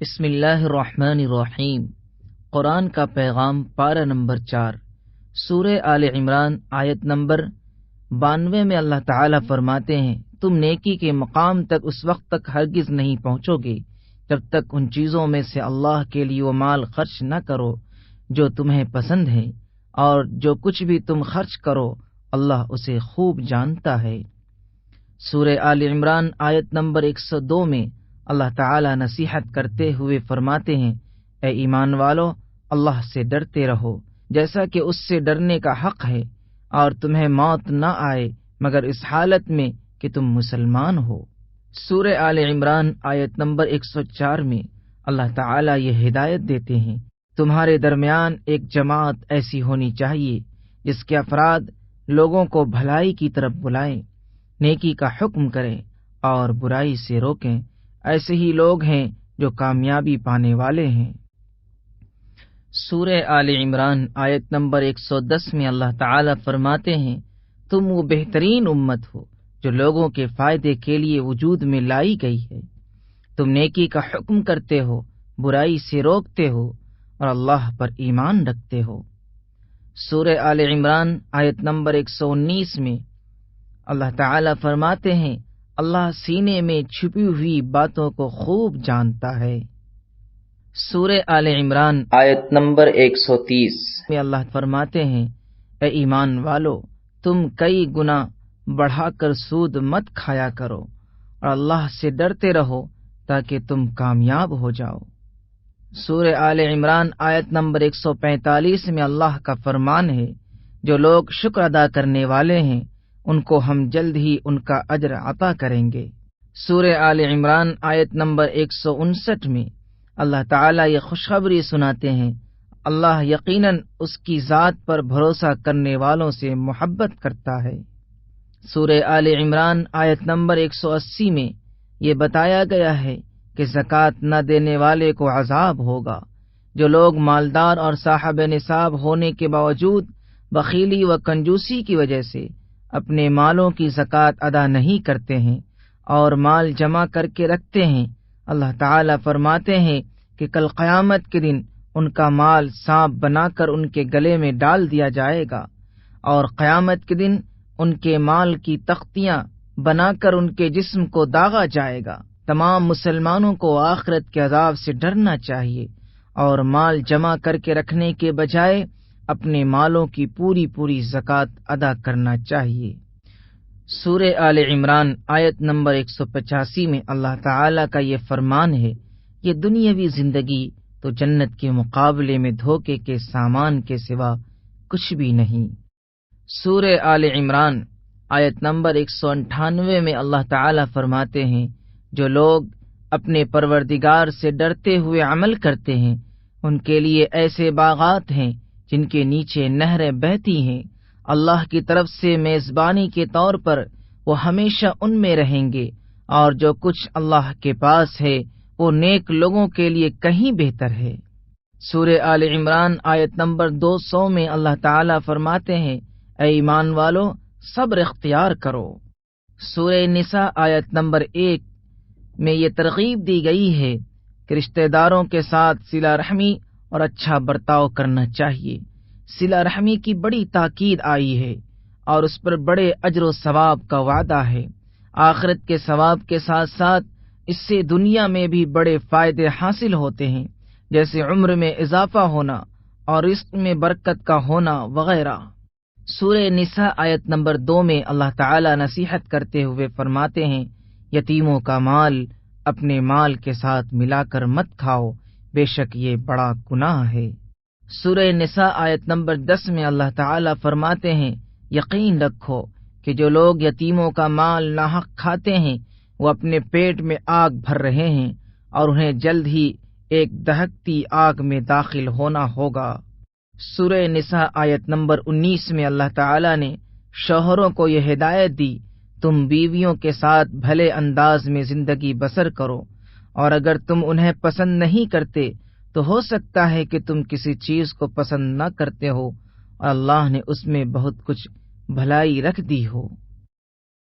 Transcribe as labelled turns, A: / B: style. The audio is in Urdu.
A: بسم اللہ الرحمن الرحیم۔ قرآن کا پیغام، پارہ نمبر 4، سورہ آل عمران، آیت نمبر 92 میں اللہ تعالیٰ فرماتے ہیں، تم نیکی کے مقام تک اس وقت تک ہرگز نہیں پہنچو گے جب تک ان چیزوں میں سے اللہ کے لیے وہ مال خرچ نہ کرو جو تمہیں پسند ہے، اور جو کچھ بھی تم خرچ کرو اللہ اسے خوب جانتا ہے۔ سورہ آل عمران، آیت نمبر 102 میں اللہ تعالیٰ نصیحت کرتے ہوئے فرماتے ہیں، اے ایمان والو، اللہ سے ڈرتے رہو جیسا کہ اس سے ڈرنے کا حق ہے، اور تمہیں موت نہ آئے مگر اس حالت میں کہ تم مسلمان ہو۔ سورہ آل عمران، آیت نمبر 104 میں اللہ تعالیٰ یہ ہدایت دیتے ہیں، تمہارے درمیان ایک جماعت ایسی ہونی چاہیے جس کے افراد لوگوں کو بھلائی کی طرف بلائیں، نیکی کا حکم کریں اور برائی سے روکیں، ایسے ہی لوگ ہیں جو کامیابی پانے والے ہیں۔ سورہ آل عمران، آیت نمبر 110 میں اللہ تعالیٰ فرماتے ہیں، تم وہ بہترین امت ہو جو لوگوں کے فائدے کے لیے وجود میں لائی گئی ہے، تم نیکی کا حکم کرتے ہو، برائی سے روکتے ہو اور اللہ پر ایمان رکھتے ہو۔ سورہ آل عمران، آیت نمبر 119 میں اللہ تعالیٰ فرماتے ہیں، اللہ سینے میں چھپی ہوئی باتوں کو خوب جانتا ہے۔ سورہ آل عمران، آیت نمبر 130 میں اللہ فرماتے ہیں، اے ایمان والو، تم کئی گنا بڑھا کر سود مت کھایا کرو اور اللہ سے ڈرتے رہو تاکہ تم کامیاب ہو جاؤ۔ سورہ آل عمران، آیت نمبر 145 میں اللہ کا فرمان ہے، جو لوگ شکر ادا کرنے والے ہیں ان کو ہم جلد ہی ان کا اجر عطا کریں گے۔ سورہ آل عمران، آیت نمبر 159 میں اللہ تعالیٰ یہ خوشخبری سناتے ہیں، اللہ یقیناً اس کی ذات پر بھروسہ کرنے والوں سے محبت کرتا ہے۔ سورہ آل عمران، آیت نمبر 180 میں یہ بتایا گیا ہے کہ زکوٰۃ نہ دینے والے کو عذاب ہوگا۔ جو لوگ مالدار اور صاحب نصاب ہونے کے باوجود بخیلی و کنجوسی کی وجہ سے اپنے مالوں کی زکوٰۃ ادا نہیں کرتے ہیں اور مال جمع کر کے رکھتے ہیں، اللہ تعالیٰ فرماتے ہیں کہ کل قیامت کے دن ان کا مال سانپ بنا کر ان کے گلے میں ڈال دیا جائے گا، اور قیامت کے دن ان کے مال کی تختیاں بنا کر ان کے جسم کو داغا جائے گا۔ تمام مسلمانوں کو آخرت کے عذاب سے ڈرنا چاہیے اور مال جمع کر کے رکھنے کے بجائے اپنے مالوں کی پوری زکوٰۃ ادا کرنا چاہیے۔ سورہ آل عمران، آیت نمبر 185 میں اللہ تعالیٰ کا یہ فرمان ہے، یہ دنیاوی زندگی تو جنت کے مقابلے میں دھوکے کے سامان کے سوا کچھ بھی نہیں۔ سورہ آل عمران، آیت نمبر 198 میں اللہ تعالیٰ فرماتے ہیں، جو لوگ اپنے پروردگار سے ڈرتے ہوئے عمل کرتے ہیں ان کے لیے ایسے باغات ہیں جن کے نیچے نہریں بہتی ہیں، اللہ کی طرف سے میزبانی کے طور پر وہ ہمیشہ ان میں رہیں گے، اور جو کچھ اللہ کے پاس ہے وہ نیک لوگوں کے لیے کہیں بہتر ہے۔ سورہ آل عمران، آیت نمبر 200 میں اللہ تعالیٰ فرماتے ہیں، اے ایمان والو، صبر اختیار کرو۔ سورہ نساء، آیت نمبر 1 میں یہ ترغیب دی گئی ہے کہ رشتہ داروں کے ساتھ صلہ رحمی اور اچھا برتاؤ کرنا چاہیے۔ صلہ رحمی کی بڑی تاکید آئی ہے اور اس پر بڑے اجر و ثواب کا وعدہ ہے۔ آخرت کے ثواب کے ساتھ ساتھ اس سے دنیا میں بھی بڑے فائدے حاصل ہوتے ہیں، جیسے عمر میں اضافہ ہونا اور رزق میں برکت کا ہونا وغیرہ۔ سورہ نساء، آیت نمبر 2 میں اللہ تعالی نصیحت کرتے ہوئے فرماتے ہیں، یتیموں کا مال اپنے مال کے ساتھ ملا کر مت کھاؤ، بے شک یہ بڑا گناہ ہے۔ سورہ نساء، آیت نمبر 10 میں اللہ تعالیٰ فرماتے ہیں، یقین رکھو کہ جو لوگ یتیموں کا مال ناحق کھاتے ہیں وہ اپنے پیٹ میں آگ بھر رہے ہیں اور انہیں جلد ہی ایک دہکتی آگ میں داخل ہونا ہوگا۔ سورہ نساء، آیت نمبر 19 میں اللہ تعالیٰ نے شوہروں کو یہ ہدایت دی، تم بیویوں کے ساتھ بھلے انداز میں زندگی بسر کرو، اور اگر تم انہیں پسند نہیں کرتے تو ہو سکتا ہے کہ تم کسی چیز کو پسند نہ کرتے ہو اور اللہ نے اس میں بہت کچھ بھلائی رکھ دی ہو۔